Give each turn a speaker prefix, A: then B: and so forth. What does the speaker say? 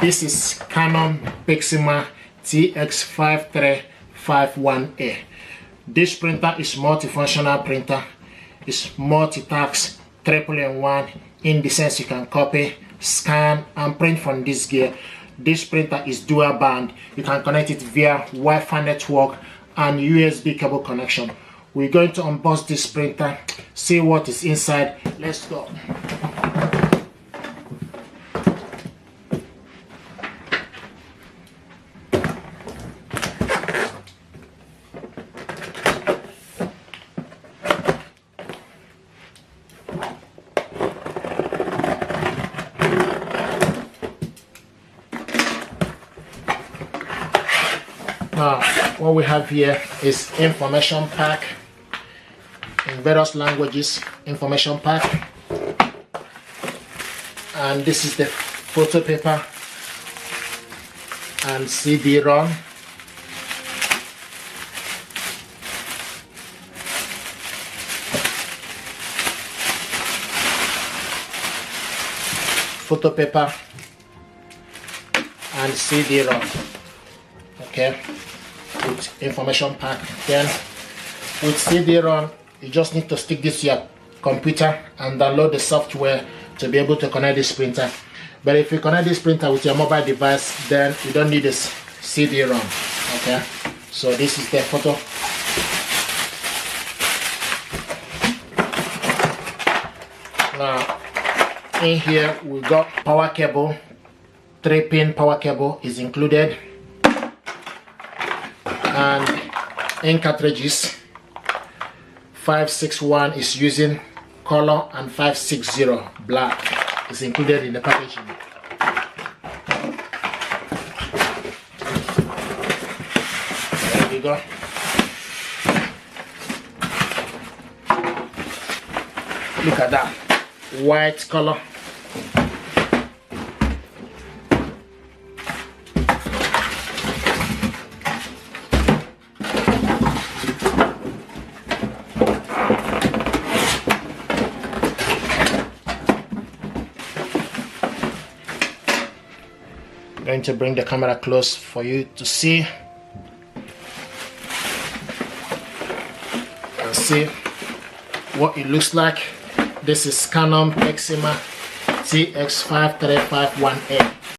A: This is Canon PIXMA TS5351a. This printer is multifunctional printer. It's multi-task, 3-in-1, in the sense you can copy, scan, and print from this gear. This printer is dual band. You can connect it via Wi-Fi network and USB cable connection. We're going to unbox this printer, see what is inside. Let's go. Now, what we have here is information pack in various languages, information pack, and this is the photo paper and CD-ROM. Photo paper and CD-ROM. Okay, with information pack. Then with CD-ROM, you just need to stick this to your computer and download the software to be able to connect this printer. But if you connect this printer with your mobile device, then you don't need this CD-ROM. Okay, so this is the photo. Now in here we got power cable, 3-pin power cable is included, and ink cartridges. 561 is using color and 560 black is included in the packaging. There we go. Look at that white color. I'm going to bring the camera close for you to see and see what it looks like. This is Canon PIXMA TS5351a.